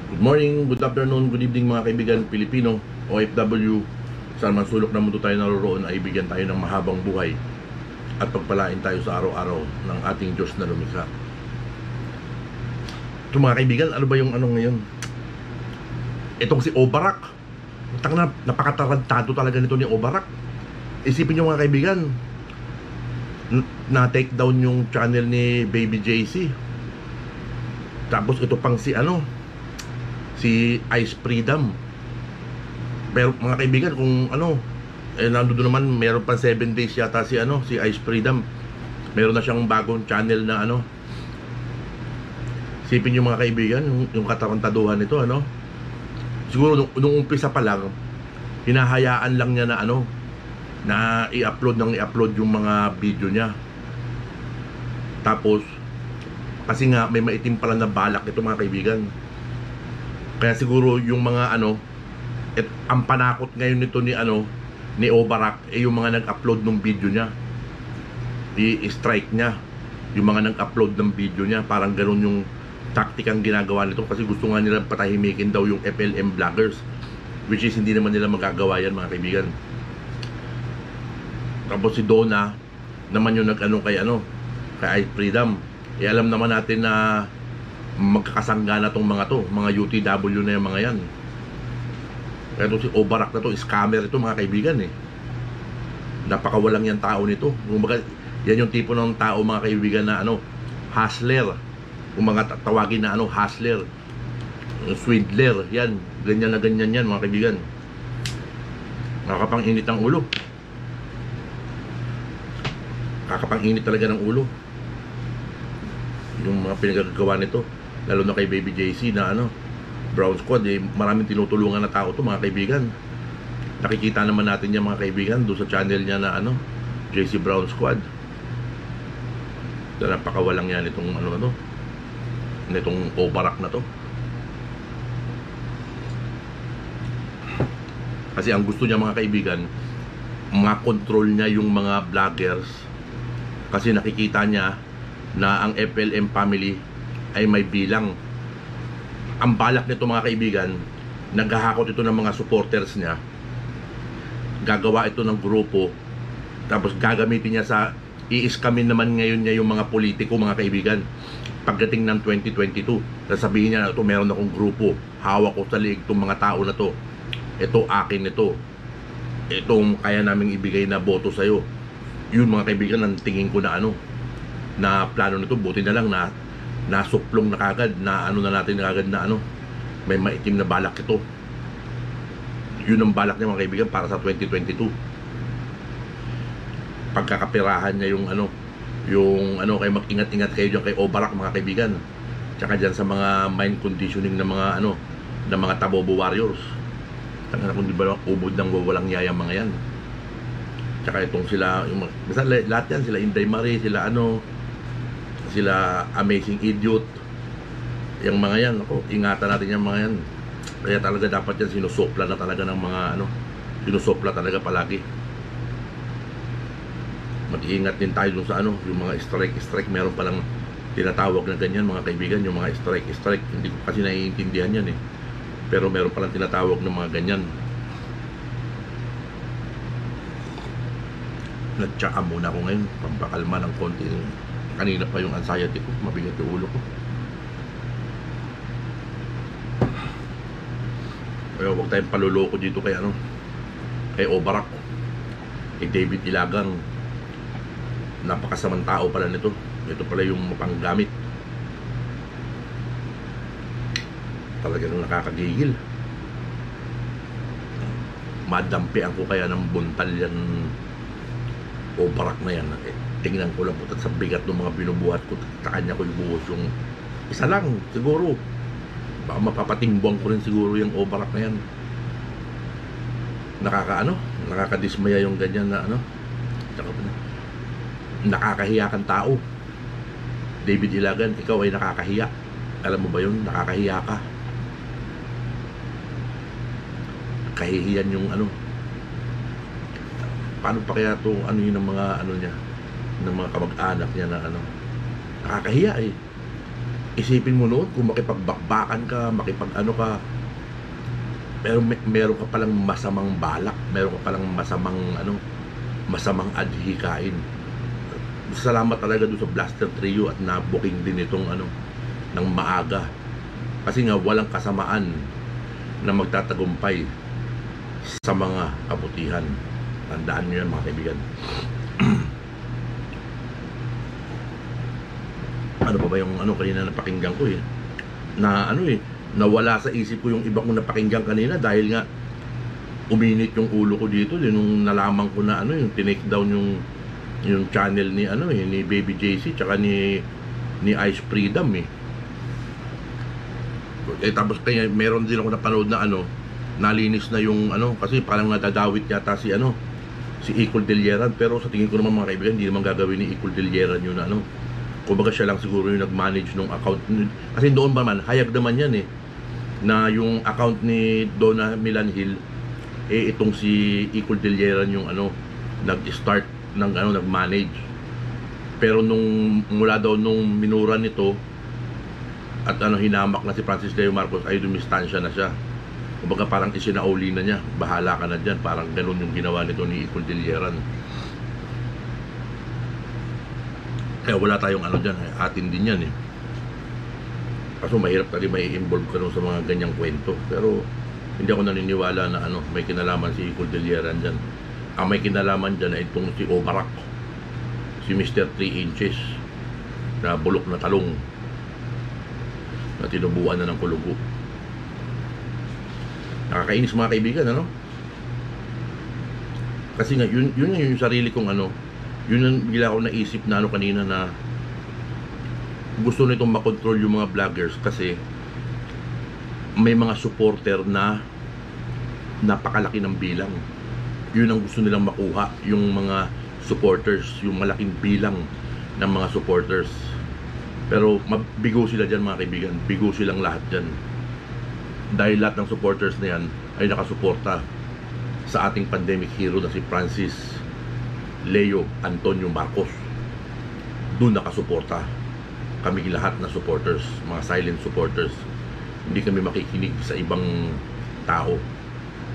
Good morning, good afternoon, good evening mga kaibigan Pilipino, OFW. Saan man sulok ng mundo tayo naroroon ay bigyan tayo ng mahabang buhay at pagpalain tayo sa araw-araw ng ating Diyos na lumikha. Ito mga kaibigan, ano ba yung ano ngayon? Itong si Obarak. Napakatarantado talaga nito ni Obarak. Isipin nyo mga kaibigan, na-take down yung channel ni Baby JC. Tapos ito pang si si Ice Freedom. Pero mga kaibigan, kung nandoon naman, meron pa 7 days yata si Ice Freedom. Meron na siyang bagong channel na Sipin yung mga kaibigan, yung katarantaduhan nito, siguro nung umpisa pa lang, hinahayaan lang niya na na i-upload yung mga video niya. Tapos kasi nga may maitim pala na balak ito mga kaibigan. Kaya siguro yung mga ang panakot ngayon nito ni Obarak yung mga nag-upload ng video niya. I-strike niya yung mga nag-upload ng video niya. Parang ganoon yung taktikang ginagawa nito, kasi gusto nga nila patahimikin daw yung FLM vloggers, which is hindi naman nila magagawa yan mga kaibigan. Tapos si Donna naman yung kay Ice Freedom. Alam naman natin na magkakasangga na tong mga UTW na yung mga yan. Kaya si Obarak na to, scammer ito mga kaibigan Napakawalang yan tao nito. Kumbaga, yan yung tipo ng tao mga kaibigan na hustler. Kung mga tawagin na hustler, swindler, yan. Ganyan na ganyan yan mga kaibigan. Nakakapang-init ang ulo. Kakapang-init talaga ng ulo yung mga pinagagawa nito, lalo na kay Baby JC na Brown Squad. Maraming tinutulungan na tao to mga kaibigan. Nakikita naman natin yan mga kaibigan doon sa channel niya na JC Brown Squad. Napakawalang yan itong nitong Obarak na to. Kasi ang gusto niya mga kaibigan, ma-control niya yung mga vloggers, kasi nakikita niya na ang FLM family ay may bilang. Ang balak nito mga kaibigan, naghahakot ito ng mga supporters niya, gagawa ito ng grupo, tapos gagamitin niya i-scamin naman ngayon niya yung mga politiko mga kaibigan. Pagdating ng 2022, sasabihin niya, ito meron akong grupo, hawak ko sa liig itong mga tao na to, ito akin ito, itong kaya naming ibigay na boto sa'yo. Yun mga kaibigan, ang tingin ko na plano nito. Buti na lang na nasuplong na kagad, na na natin kagad na may maitim na balak ito. Yun ang balak niya mga kaibigan para sa 2022. Pagkakapirahan niya yung kay mag-ingat-ingat kayo dyan kay Obarak mga kaibigan, tsaka dyan sa mga mind conditioning na mga na mga Tabobo warriors. Kung di ba ubod ng wawalang yaya mga yan. Tsaka itong sila basta lahat yan, sila Inday Marie, sila Amazing Idiot, yung mga yan, ingatan natin yung mga yan. Kaya talaga dapat yan sinusopla na talaga ng mga sinusopla talaga palagi. Mag-iingat din tayo dun sa yung mga strike. Meron palang tinatawag na ganyan mga kaibigan, yung mga strike. Hindi ko kasi naiintindihan yan pero meron palang tinatawag ng mga ganyan. Nagtsaka muna ako ngayon, pampakalma ng konti. Kanina pa yung anxiety ko, mabigat yung ulo ko. Kaya huwag tayong paluloko dito kay kay Obarak, kay David Ilagang. Napakasamang tao pala nito. Ito pala yung mapanggamit. Talagang nakakagigil. Madampian ko kaya ng buntal yan Obarak na yan. Tingnan ko lang po sa bigat ng mga binubuhat ko, sa kanya ko ibuhos yung isa lang siguro. Baka mapapatimbang ko rin siguro yung Obarak na yan. Nakakadismaya yung ganyan na nakakahiya kang tao. David Ilagan, ikaw ay nakakahiya. Alam mo ba yun? Nakakahiya ka. Kahihiyan yung paano pa kaya to yun ng mga niya, ng mga kamag-anak niya na nakakahiya Isipin mo noon kung makipagbakbakan ka, makipag-ano ka, pero meron ka palang masamang balak, meron ka palang masamang adhikain. Salamat talaga doon sa Blaster Trio at na-booking din itong ng maaga. Kasi nga walang kasamaan na magtatagumpay sa mga kabutihan. Tandaan nyo yan, mga kaibigan. Ano pa ba yung kanina napakinggan ko na nawala sa isip ko yung iba kong napakinggan kanina dahil nga uminit yung ulo ko dito nung nalaman ko na yung tinake down yung channel ni ni Baby JC tsaka ni Ice Freedom tapos kaya meron din ako napanood na nalinis na yung kasi parang nadadawit yata si Icol Deliaran, pero sa tingin ko naman, mga kaibigan, hindi naman gagawin ni Icol Deliaran yun kumbaga siya lang siguro yung nag-manage nung account, kasi doon ba man hayag naman yan na yung account ni Donna Milan Hill itong si Icol Deliaran yung nag-start ng nag-manage. Pero mula daw nung minura nito at hinamak na si Francis Leo Marcos ay dumistansya na siya. Kumbaga parang isinauli na niya, bahala ka na dyan, parang ganun yung ginawa nito ni Icol Deliaran. Kaya wala tayong dyan, atin din yan Kaso mahirap ka rin may involve ka sa mga ganyang kwento. Pero hindi ako naniniwala na may kinalaman si Icol Deliaran dyan. Ang may kinalaman dyan ay itong si Obarak, si Mr. 3 inches na bulok na talong na tinubuan na ng kulugo. Nakakainis, mga kaibigan, kasi nga yun yung sarili kong yun yung bigla ako naisip na kanina na gusto nitong makontrol yung mga vloggers kasi may mga supporter na napakalaki ng bilang. Yun ang gusto nilang makuha, yung mga supporters, yung malaking bilang ng mga supporters. Pero bigo sila dyan, mga kaibigan, bigo silang lahat dyan, dahil lahat ng supporters na yan ay nakasuporta sa ating pandemic hero na si Francis Leo Antonio Marcos. Doon nakasuporta kami lahat na supporters, mga silent supporters. Hindi kami makikinig sa ibang tao,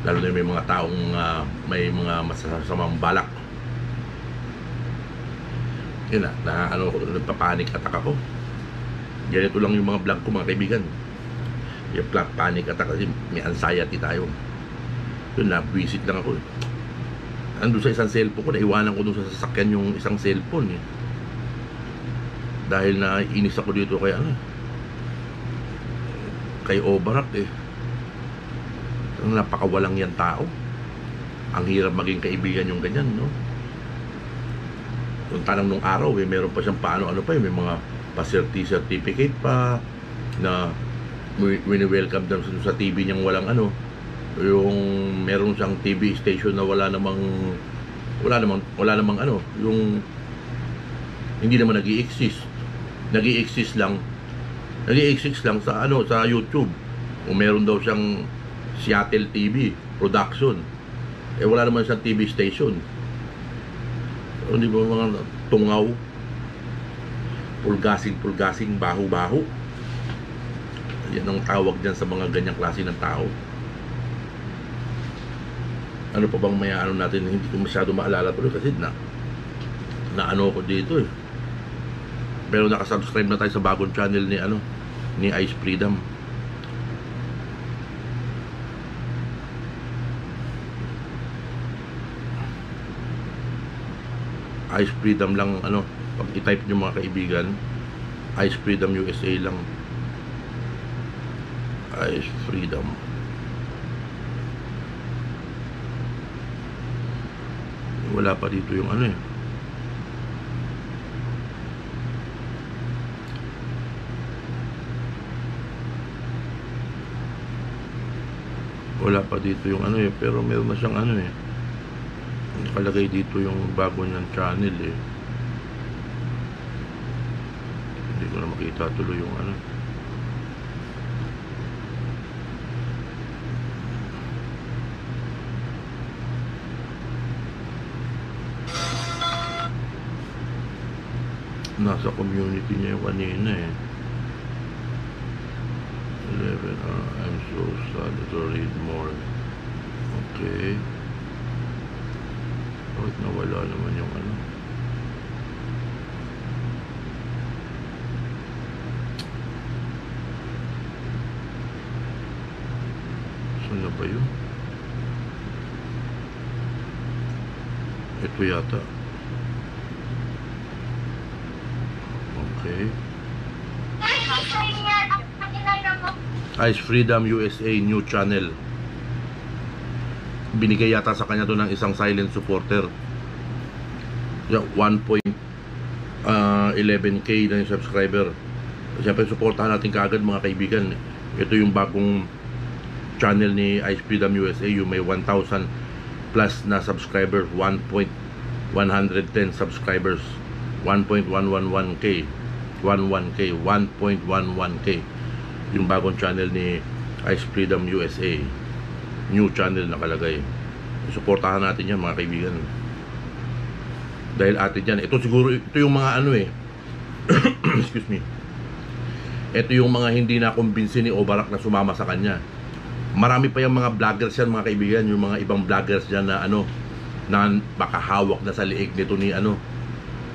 lalo na may mga taong may mga masasamang balak. Yun na nagpapanik attack ako. Ganito lang yung mga vlog ko, mga kaibigan. Yung panic attack kasi may anxiety tayo. Yun, na-visit lang ako Andun sa isang cellphone ko, naiwanan ko dun sa sasakyan yung isang cellphone dahil naiinis ako dito kay kay Obarak napakawalang yan tao. Ang hirap maging kaibigan yung ganyan, Yung tanong nung araw meron pa siyang paano pa may mga certificate pa na wini-welcome daw sa TV niyang walang yung meron siyang TV station na wala namang yung hindi naman nag-i-exist lang sa sa YouTube. O meron daw siyang Seattle TV production, wala naman siyang TV station. Hindi ba mga tungaw, pulgasing, baho-baho. Yan ang tawag dyan sa mga ganyang klase ng tao. Ano pa bang may natin, hindi ko masyado maalala pero kasi na ko dito Pero nakasubscribe na tayo sa bagong channel ni Ice Freedom. Ice Freedom lang pag i-type nyo, mga kaibigan, Ice Freedom USA lang. Ice Freedom. Wala pa dito yung wala pa dito yung pero meron na siyang nakalagay dito yung bago niyang channel hindi ko na makita tuloy yung nasa community niya yung kanina I'm so sad to read more. Okay. Bakit nawala naman yung ano? Saan na ba yun? Ito yata. Okay. Ice Freedom USA new channel. Binigay yata sa kanya to ng isang silent supporter. 1.11k na yung subscriber. Siyempre supportahan natin kaagad mga kaibigan. Ito yung bagong channel ni Ice Freedom USA, yung may 1,000 plus na subscribers, 1.110 subscribers, 1.111k, 1.11k yung bagong channel ni Ice Freedom USA, new channel nakalagay. Suportahan natin yan mga kaibigan, dahil atin yan. Ito siguro, ito yung mga ano excuse me, ito yung mga hindi na kumbinsi ni Obarak na sumama sa kanya. Marami pa yung mga vloggers yan mga kaibigan, yung mga ibang vloggers dyan na ano, na makahawak na sa liig nito ni ano,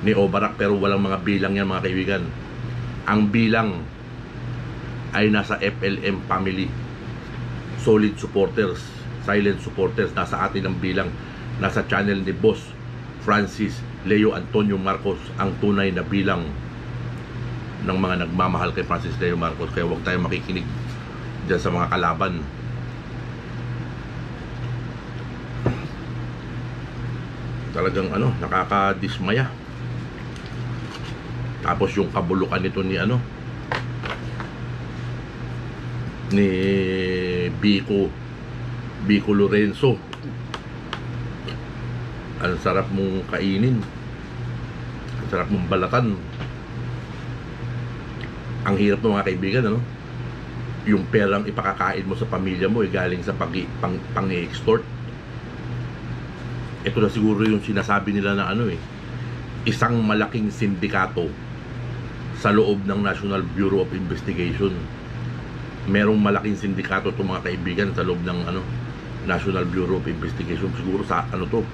ni Obarak, pero walang mga bilang yan mga kaibigan. Ang bilang ay nasa FLM family, solid supporters, silent supporters. Nasa atin ang bilang, nasa channel ni Boss Francis Leo Antonio Marcos ang tunay na bilang ng mga nagmamahal kay Francis Leo Marcos. Kaya huwag tayong makikinig dyan sa mga kalaban. Talagang ano, nakakadismaya. Tapos yung kabulukan nito ni ano, ni Biko Lorenzo, ang sarap mong kainin, ang sarap mong balatan. Ang hirap ng mga kaibigan, ano, yung perang ipakakain mo sa pamilya mo galing sa pang-extort. Ito na siguro yung sinasabi nila na ano isang malaking sindikato sa loob ng National Bureau of Investigation. Merong malaking sindikato itong mga kaibigan sa loob ng ano, National Bureau of Investigation. Siguro sa ano to,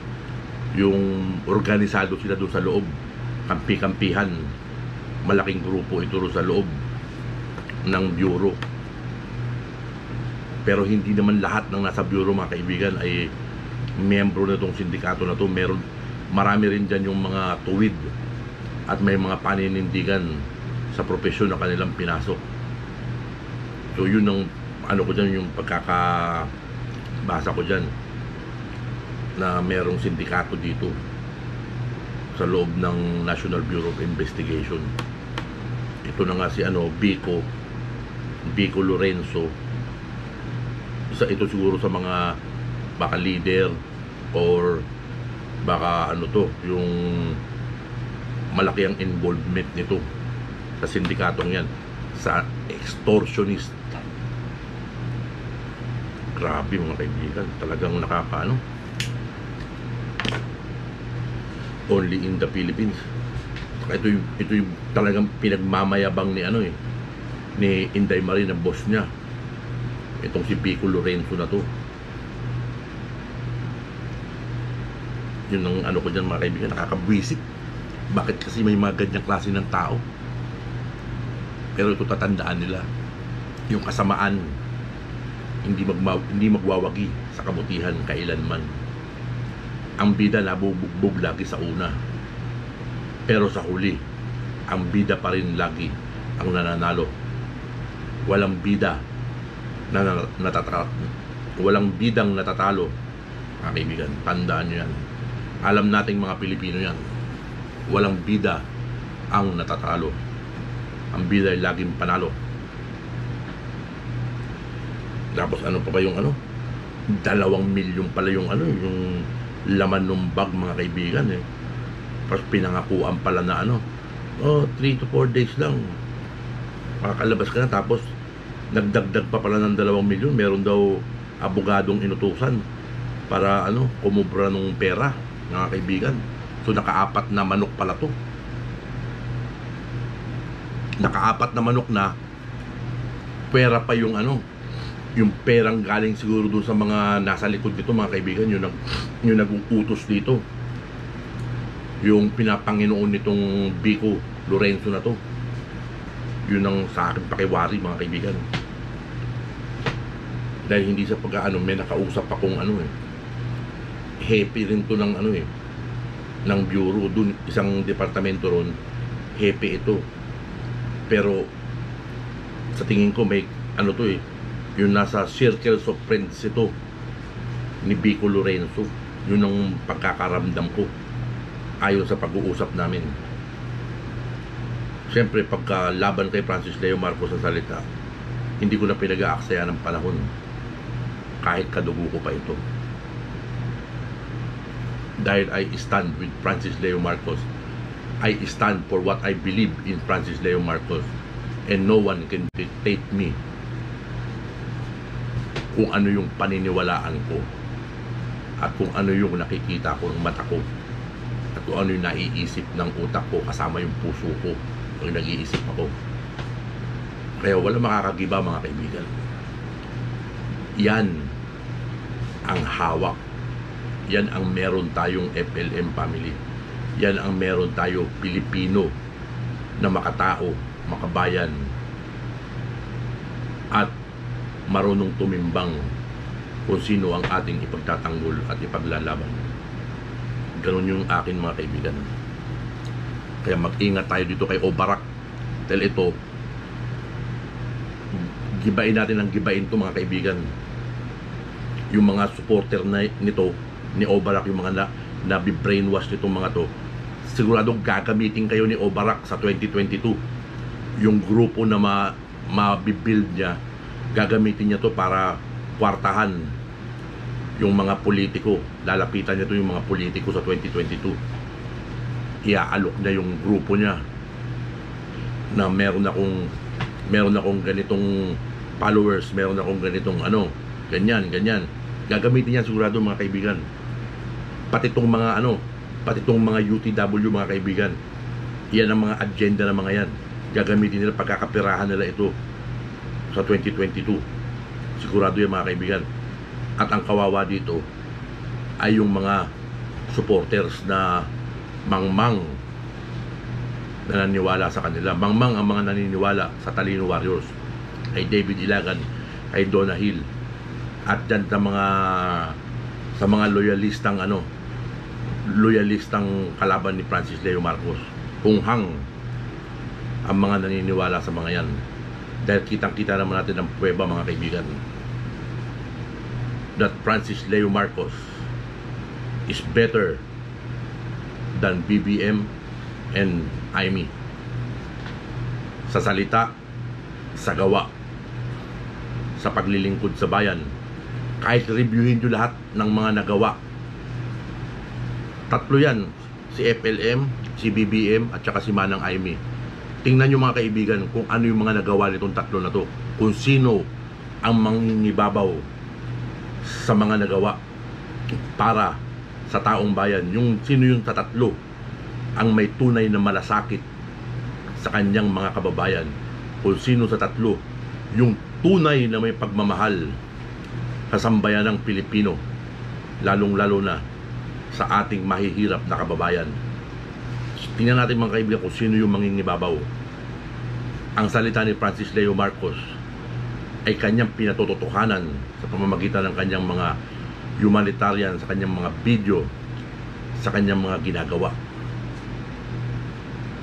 yung organisado sila doon sa loob, kampi-kampihan. Malaking grupo ito sa loob ng bureau. Pero hindi naman lahat ng nasa bureau mga kaibigan ay membro na itong sindikato na to. Marami rin dyan yung mga tuwid at may mga paninindigan sa propesyon na kanilang pinasok. So yun ang ano ko dyan, yung pagkakabasa ko dyan, na merong sindikato dito sa loob ng National Bureau of Investigation. Ito na nga si ano, Biko Lorenzo. Ito siguro sa mga baka leader or baka ano to, yung malaki ang involvement nito sa sindikatong yan, sa extortionist. Grabe mga kaibigan, talagang nakakaano. Only in the Philippines. Ito yung talagang pinagmamayabang ni ano ni Inday Marie, na boss niya, itong si Biko Lorenzo na to. Yun ang ano ko dyan mga kaibigan, nakakabwisit. Bakit kasi may mga ganyang klase ng tao? Pero ito tatandaan nila, yung kasamaan hindi magwawagi sa kabutihan kailanman. Ang bida nabubugbog lagi sa una, pero sa huli ang bida pa rin lagi ang nananalo. Walang bida na walang bidang natatalo mga kaibigan, tandaan nyo yan. Alam nating mga Pilipino yan, walang bida ang natatalo. Ang bida ay laging panalo. Tapos ano pa ba yung ano, 2 milyon pala yung ano, yung laman ng bag mga kaibigan Tapos pinangakuan pala na ano, 3 to 4 days lang makakalabas ka na. Tapos nagdagdag pa pala ng 2 milyon. Meron daw abogadong inutusan para ano, kumubra ng pera mga kaibigan. So naka-4 na manok pala to. Naka-4 na manok na pera pa yung ano, yung perang galing siguro doon sa mga nasa likod dito, mga kaibigan, yung nag-uutos dito, yung pinapanginoon nitong Vico Lorenzo na to. Yun ang sa akin pakiwari, mga kaibigan. Dahil hindi sa pag-ano, may nakausap akong ano happy rin to ng ano ng bureau dun, isang departamento ron, happy ito. Pero sa tingin ko may ano to yung nasa circles of friends ito ni Vico Lorenzo. Yun ang pagkakaramdam ko ayon sa pag-uusap namin. Siyempre pagka laban kay Francis Leo Marcos sa salita, hindi ko na pinag-aaksaya ng panahon kahit kadugo ko pa ito. Dahil I stand with Francis Leo Marcos. I stand for what I believe in Francis Leo Marcos, and no one can dictate me kung ano yung paniniwalaan ko at kung ano yung nakikita ko ng mata ko at kung ano yung naiisip ng utak ko kasama yung puso ko pag nag-iisip ako. Kaya wala makakagiba, mga kaibigan. Yan ang hawak. Yan ang meron tayong FLM family. Yan ang meron tayo Pilipino na makatao, makabayan at marunong tumimbang kung sino ang ating ipagtatanggol at ipaglalaban. Ganun yung akin, mga kaibigan. Kaya mag-ingat tayo dito kay Obarak. Dahil ito, gibain natin ang gibain to, mga kaibigan. Yung mga supporter na nito ni Obarak, yung mga nabi-brainwash nitong mga to, siguradong gagamitin kayo ni Obarak sa 2022. Yung grupo na mabibuild niya, gagamitin niya to para kwartahan yung mga politiko. Lalapitan niya to yung mga politiko sa 2022. Iaalok niya yung grupo niya na meron akong ganitong followers, meron akong ganitong ano, ganyan. Gagamitin niya sigurado, mga kaibigan. Pati tong mga UTW, mga kaibigan. Yan ang mga agenda ng mga yan. Gagamitin nila, pagkakapirahan nila ito sa 2022. Sigurado yan, mga kaibigan. At ang kawawa dito ay yung mga supporters na mangmang na naniniwala sa kanila. Mangmang ang mga naniniwala sa Talino Warriors, kay David Ilagan, kay Donna Hill, at dyan sa mga loyalistang kalaban ni Francis Leo Marcos. Punghang ang mga naniniwala sa mga yan. Dahil kitang-kita naman natin ang prueba, mga kaibigan, that Francis Leo Marcos is better than BBM and Aimee. Sa salita, sa gawa, sa paglilingkod sa bayan. Kahit reviewin nyo lahat ng mga nagawa, tatlo yan, si FLM, si BBM, at saka si Manang Aimee. Tingnan nyo, mga kaibigan, kung ano yung mga nagawa nitong tatlo na to, kung sino ang mangingibabaw sa mga nagawa para sa taong bayan. Yung sino yung tatlo ang may tunay na malasakit sa kanyang mga kababayan. Kung sino sa tatlo yung tunay na may pagmamahal sa sambayanang Pilipino, lalong-lalo na sa ating mahihirap na kababayan. Tingnan natin, mga kaibigan, kung sino yung mangingibabaw. Ang salita ni Francis Leo Marcos ay kanyang pinatututuhanan sa pamamagitan ng kanyang mga humanitarian, sa kanyang mga video, sa kanyang mga ginagawa.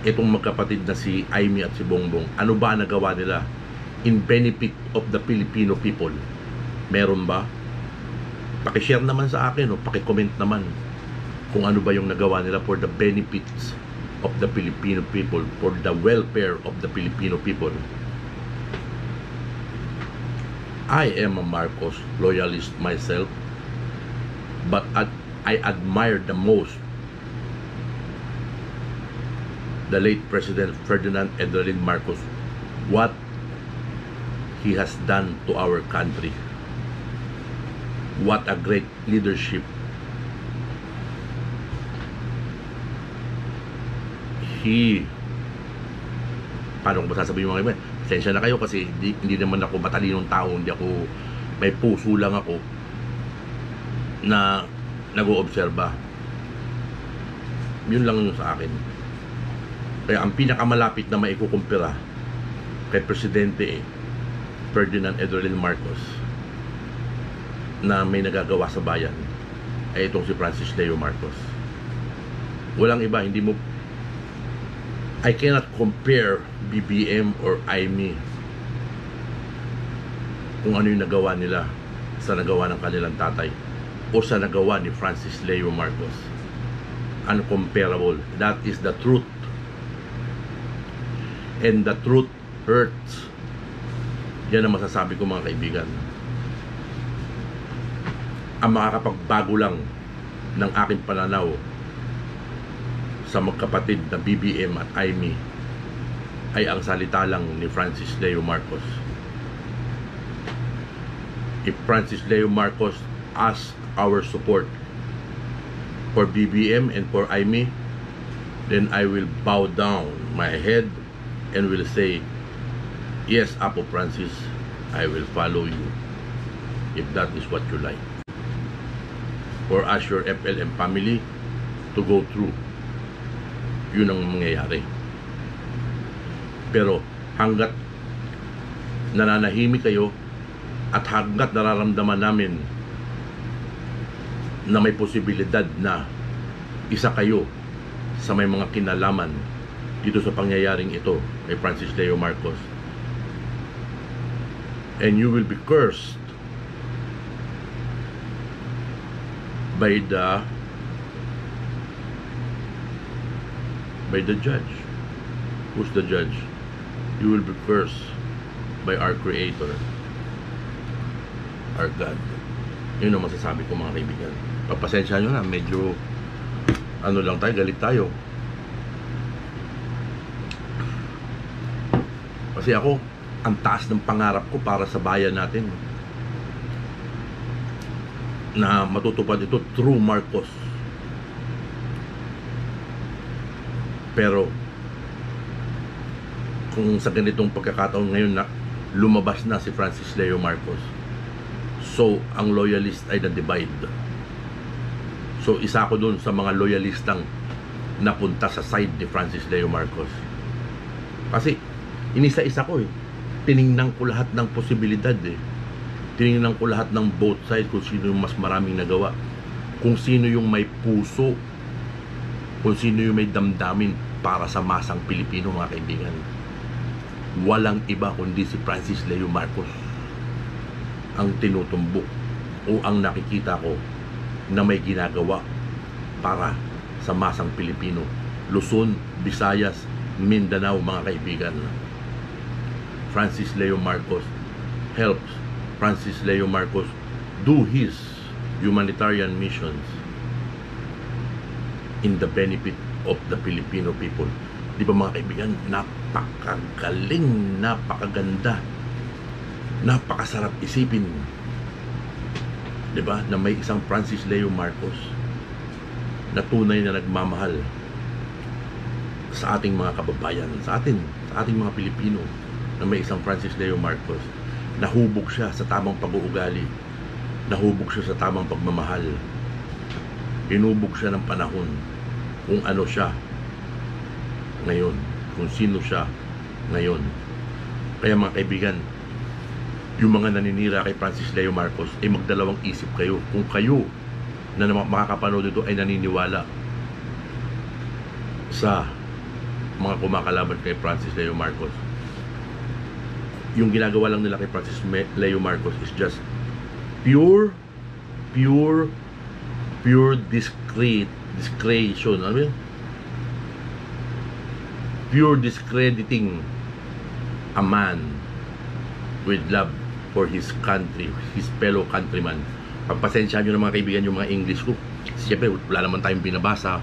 Itong magkapatid na si Aimee at si Bongbong, ano ba ang nagawa nila in benefit of the Filipino people? Meron ba? Paki-share naman sa akin, o paki-comment naman kung ano ba yung nagawa nila for the benefits of the Filipino people, for the welfare of the Filipino people. I am a Marcos loyalist myself, but I admire the most the late President Ferdinand Edwin Marcos, what he has done to our country. What a great leadership paano ko masasabihin, mga kaibigan, Pasensya na kayo kasi hindi naman ako matalinong tao, hindi ako, may puso lang ako na nag-oobserba. Yun lang yun sa akin. Kaya ang pinakamalapit na maikukumpira kay Presidente Ferdinand Edwin Marcos na may nagagawa sa bayan ay itong si Francis Leo Marcos. Walang iba, hindi mo, I cannot compare BBM or IME kung ano yung nagawa nila sa nagawa ng kanilang tatay o sa nagawa ni Francis Leo Marcos. Uncomparable. That is the truth. And the truth hurts. Yan ang masasabi ko, mga kaibigan. Ang makakapagbago lang ng aking pananaw sa magkapatid na BBM at IME ay ang salita lang ni Francis Leo Marcos. If Francis Leo Marcos asks our support for BBM and for IME, then I will bow down my head and will say, yes, Apo Francis, I will follow you if that is what you like. For us, your FLM family, to go through. Yun ang mangyayari. Pero hanggat nananahimik kayo at hanggat nararamdaman namin na may posibilidad na isa kayo sa may mga kinalaman dito sa pangyayaring ito kay Francis Leo Marcos, and you will be cursed by the judge. Who's the judge? You will be cursed by our Creator, our God. Yun ang masasabi ko, mga kaibigan. Papasensya nyo na, medyo ano lang tayo, galit tayo. Kasi ako, ang taas ng pangarap ko para sa bayan natin na matutupad ito through Marcos. Pero kung sa ganitong pagkakataon ngayon na lumabas na si Francis Leo Marcos, so ang loyalist ay na-divide. So isa ako dun sa mga loyalistang napunta sa side ni Francis Leo Marcos. Kasi inisa-isa ko tiningnan ko lahat ng posibilidad tiningnan ko lahat ng both sides, kung sino yung mas maraming nagawa, kung sino yung may puso, kung sino yung may damdamin para sa masang Pilipino, mga kaibigan. Walang iba kundi si Francis Leo Marcos ang tinutumbok o ang nakikita ko na may ginagawa para sa masang Pilipino, Luzon, Visayas, Mindanao, mga kaibigan. Francis Leo Marcos helps Francis Leo Marcos do his humanitarian missions in the benefit of the Filipino people. Di ba, mga kaibigan, napakagaling, napakaganda, napakasarap isipin, di ba, na may isang Francis Leo Marcos na tunay na nagmamahal sa ating mga kababayan, sa ating mga Pilipino, na may isang Francis Leo Marcos. Nahubog siya sa tamang pag-uugali, nahubog siya sa tamang pagmamahal, hinubog siya ng panahon kung ano siya ngayon, kung sino siya ngayon. Kaya, mga kaibigan, yung mga naninira kay Francis Leo Marcos ay magdalawang isip kayo kung kayo na makakapanood ito ay naniniwala sa mga kumakalaban kay Francis Leo Marcos. Yung ginagawa lang nila kay Francis Leo Marcos is just pure discretion. Ano yun? Pure discrediting a man with love for his country, his fellow countryman. Pagpasensya nyo na, mga kaibigan, yung mga English ko. Siyempre, wala naman tayong binabasa.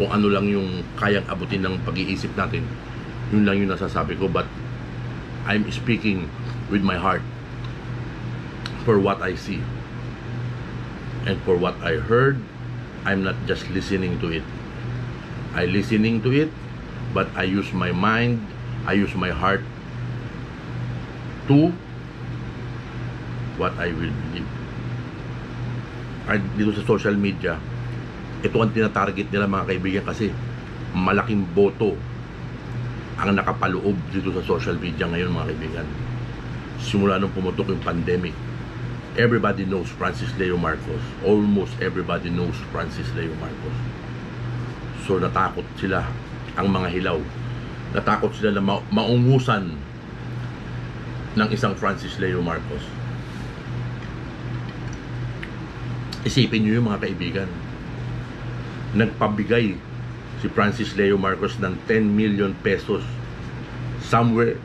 Kung ano lang yung kayang abutin ng pag-iisip natin, yun lang yung nasasabi ko. But I'm speaking with my heart for what I see and for what I heard. I'm not just listening to it. I listening to it, but I use my mind, I use my heart to what I will believe. At dito sa social media, ito ang tinatarget nila mga kaibigan kasi malaking boto ang nakapaloob dito sa social media ngayon mga kaibigan. Simula nung pumutok yung pandemic, everybody knows Francis Leo Marcos. Almost everybody knows Francis Leo Marcos. So natakot sila, ang mga hilaw. Natakot sila na maungusan ng isang Francis Leo Marcos. Isipin nyo yung mga kaibigan. Nagpabigay si Francis Leo Marcos ng 10 million pesos somewhere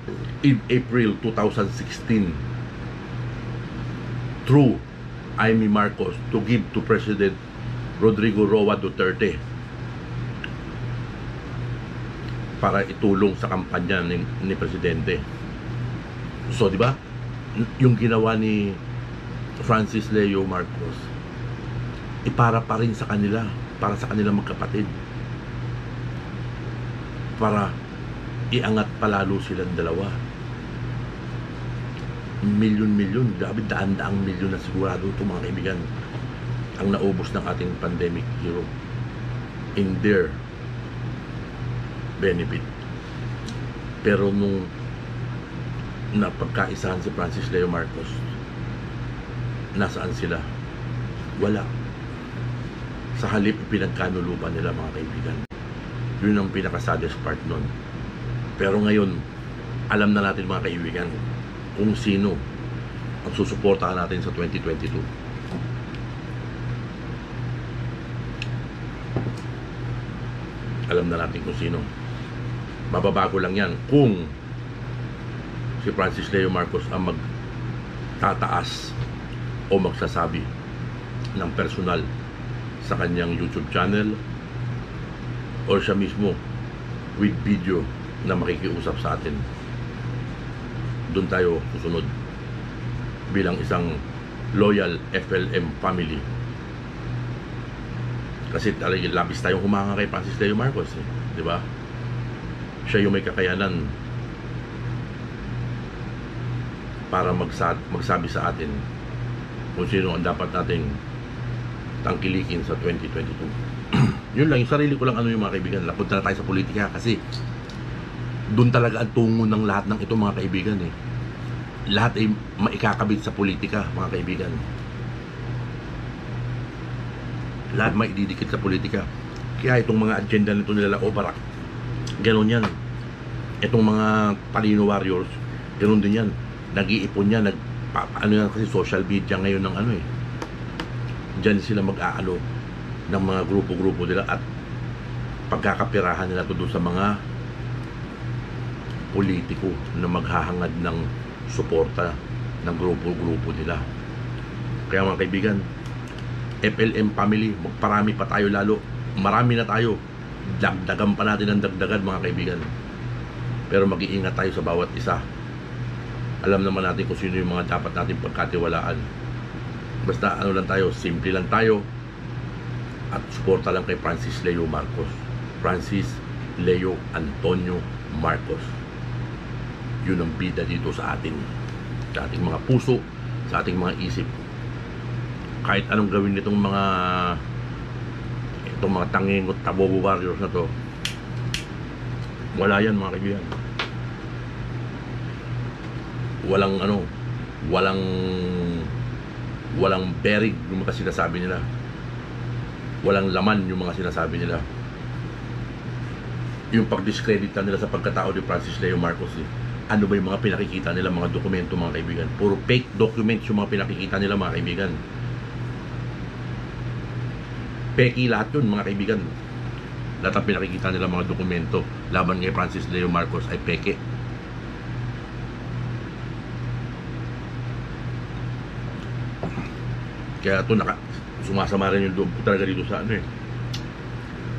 in April 2016 through Amy Marcos to give to President Rodrigo Roa Duterte para itulong sa kampanya ni Presidente. So, di ba? Yung ginawa ni Francis Leo Marcos, para pa rin sa kanila, para sa kanilang magkapatid, para iangat palalo silang dalawa. Milyon-milyon, grabe, daan-daang milyon na sigurado ito mga kaibigan ang naubos ng ating pandemic hero in their benefit. Pero nung napagkaisahan si Francis Leo Marcos, nasaan sila? Wala. Sa halip, pinagkanulupan nila mga kaibigan. Yun ang pinaka-saddest part nun. Pero ngayon, alam na natin mga kaibigan kung sino ang susuportahan natin sa 2022. Alam na natin kung sino. Mababago lang yan kung si Francis Leo Marcos ang magtataas o magsasabi ng personal sa kanyang YouTube channel o siya mismo with video na makikiusap sa atin. Doon tayo susunod bilang isang loyal FLM family. Kasi talagang labis tayong humanga kay Francis Leo Marcos, di ba? Siya yung may kakayanan para magsabi sa atin kung sino ang dapat nating tangkilikin sa 2022. Yun lang, yung sarili ko lang yung mga kaibigan. Lapunta na tayo sa politika kasi doon talaga ang tungo ng lahat ng ito mga kaibigan Lahat ay maikakabit sa politika mga kaibigan. Lahat maididikit sa politika. Kaya itong mga agenda nito nila Obarak, gano'n yan. Itong mga Talino Warriors, gano'n din yan. Nag-iipon yan, yan kasi social media ngayon ng Diyan sila mag-aalo ng mga grupo-grupo nila at pagkakapirahan nila doon sa mga politiko na maghahangad ng suporta ng grupo-grupo nila. Kaya mga kaibigan, FLM family, magparami pa tayo lalo. Marami na tayo. Dagdagan pa natin ang dagdagan mga kaibigan. Pero mag-iingat tayo sa bawat isa. Alam naman natin kung sino yung mga dapat natin pagkatiwalaan. Basta lang tayo, simple lang tayo at suporta lang kay Francis Leo Marcos. Francis Leo Antonio Marcos. Yun ang bida dito sa atin, sa ating mga puso, sa ating mga isip. Kahit anong gawin nitong mga tangingot tabobo warriors na to, wala yan mga kaibigan. Walang bearing yung mga sinasabi nila. Walang laman yung mga sinasabi nila. Yung pag-discredita nila sa pagkatao ni Francis Leo Marcos, ano ba yung mga pinakikita nila, mga dokumento mga kaibigan? Puro fake documents yung mga pinakikita nila mga kaibigan. Peki lahat yun mga kaibigan. Lahat ang pinakikita nila mga dokumento laban kay Francis Leo Marcos ay peke. Kaya ito sumasama rin yung loob ko talaga dito sa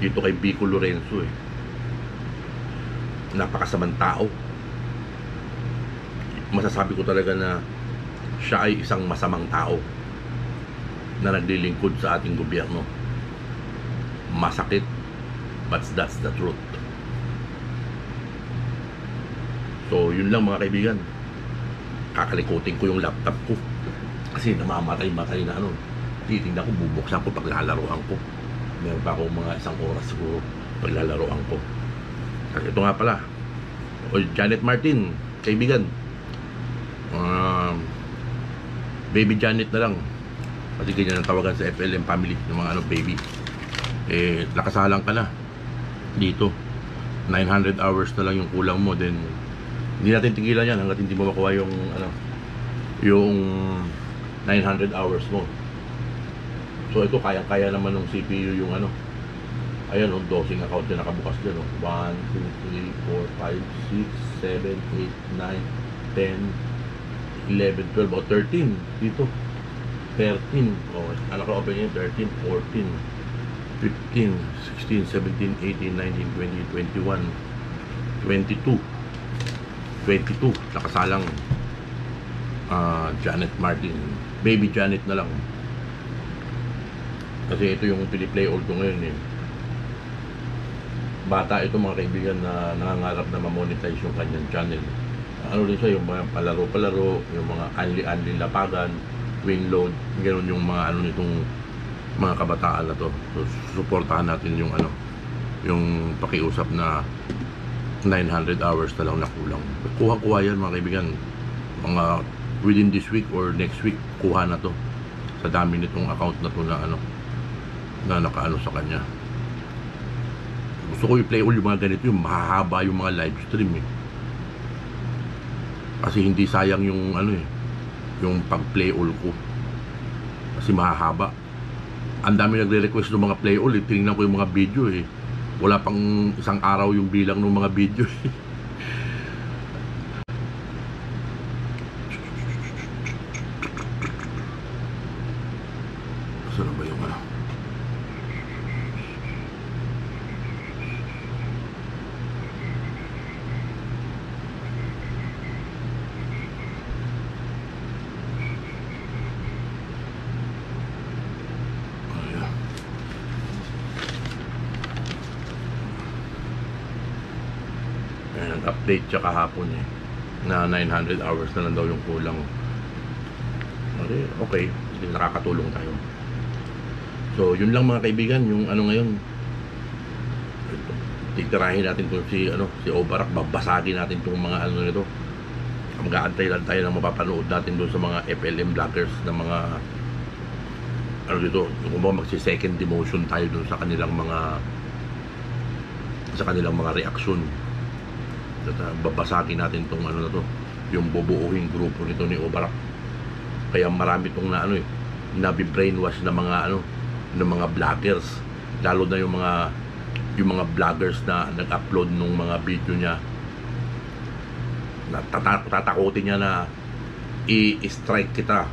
dito kay Vico Lorenzo napakasamang tao. Masasabi ko talaga na siya ay isang masamang tao na naglilingkod sa ating gobyerno. Masakit, but that's the truth. So yun lang mga kaibigan, kakalikutin ko yung laptop ko. Kasi namamatay-matay na ano. Titingnan ko, bubuksan ko paglalaroan ko. Meron pa akong mga 1 oras siguro paglalaroan ko. Kasi ito nga pala. O Janet Martin, kaibigan. Baby Janet na lang. Kasi ganyan ang tawagan sa FLM family ng mga ano, baby. Nakasalang ka na dito. 900 hours na lang yung kulang mo, then hindi natin tigilan yan hanggat hindi mo makuha yung ano, yung 900 hours mo. So ito kaya-kaya naman ng CPU yung ano. Ayan, yung dosing account na nakabukas dyan, 1, 2, 3, 4, 5, 6, 7, 8, 9, 10, 11, 12, o 13 dito. 13, oh, naka-open yun, 13, 14, 15, 16, 17, 18, 19, 20, 21, 22, nakasalang Janet Martin, baby Janet na lang. Kasi ito yung piniplay old ko ngayon eh. Bata ito mga kaibigan na nangangarap na ma-monetize yung kanyang channel. Ano rin siya, yung mga palaro-palaro, yung mga unli-unli lapagan, win load, ganoon yung mga ano nitong mga kabataan na to. So suportahan natin yung ano, yung pakiusap na 900 hours na lang na kulang. Kuha-kuha yan mga kaibigan. Mga within this week or next week, kuha na to. Sa dami nitong account na to na ano, na nakaano sa kanya. Gusto ko i-play all yung mga ganito, yung mahahaba yung mga live stream eh. Kasi hindi sayang yung ano eh, yung pag-play all ko. Kasi mahahaba. Ang dami nagre-request ng mga play all eh. Tingnan ko yung mga video eh. Wala pang isang araw yung bilang ng mga video eh. Saan ba yung ano? Update siya kahapon eh, na 900 hours na lang daw yung kulang. Okay, nakakatulong tayo. So yun lang mga kaibigan, yung ano ngayon, titirahin natin kung si Obarak, babasagin natin itong mga ano nito. Mag-aantay lang tayo ng mapapanood natin doon sa mga FLM vloggers na mga ano dito, kung ba magsi-second demotion tayo doon sa kanilang mga reaksyon. Babasagin natin tong ano na to, yung bubuuhin grupo nito ni Obarak. Kaya marami tong na ano eh, nabi-brainwash na mga ano, ng mga vloggers, lalo na yung mga vloggers na nag-upload nung mga video niya. Tatakotin niya na i-strike kita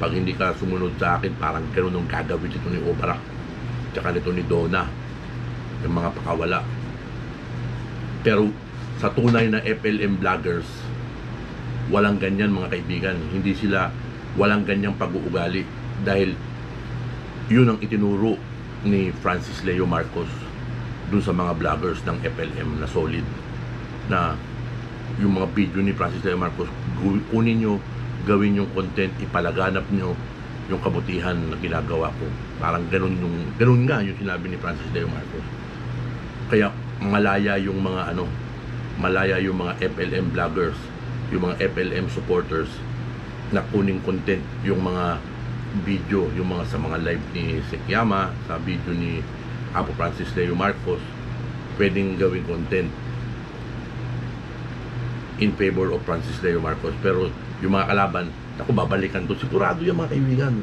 pag hindi ka sumunod sa akin. Parang gano'n yung gagawin nito ni Obarak tsaka nito ni Donna, yung mga pakawala. Pero sa tunay na FLM vloggers, walang ganyan mga kaibigan. Hindi sila, walang ganyang pag-uugali. Dahil yun ang itinuro ni Francis Leo Marcos dun sa mga vloggers ng FLM na solid. Na yung mga video ni Francis Leo Marcos, kunin nyo, gawin yung content, ipalaganap nyo yung kabutihan na ginagawa ko. Parang ganun nga yung sinabi ni Francis Leo Marcos. Kaya malaya yung mga FLM vloggers, yung mga FLM supporters na kuning content yung mga video, yung mga sa mga live ni Sekyama, sa video ni Apo Francis Leo Marcos, pwedeng gawing content in favor of Francis Leo Marcos. Pero yung mga kalaban, ako babalikan to, sigurado yung mga kaibigan.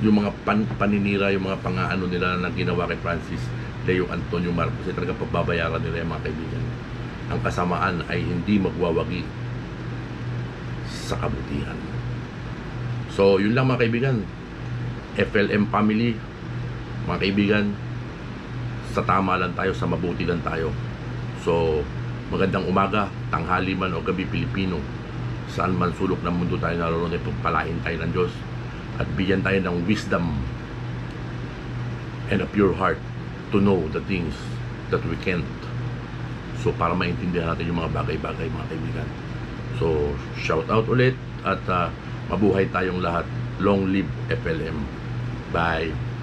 Yung mga paninira, yung mga pangaano nila na ginawa kay Francis Leo Antonio Marcos, ay talaga pagbabayaran nila yung mga kaibigan. Ang kasamaan ay hindi magwawagi sa kabutihan. So yun lang mga kaibigan, FLM family, mga kaibigan, sa tama lang tayo, sa mabuti lang tayo. So magandang umaga, tanghali man o gabi Pilipino, saan man sulok ng mundo tayo naroon, ay pagpalain tayo ng Diyos at bigyan tayo ng wisdom and a pure heart to know the things that we can't. So para maintindihan natin yung mga bagay-bagay mga kaibigan. So, shout out ulit at mabuhay tayong lahat. Long live FLM. Bye.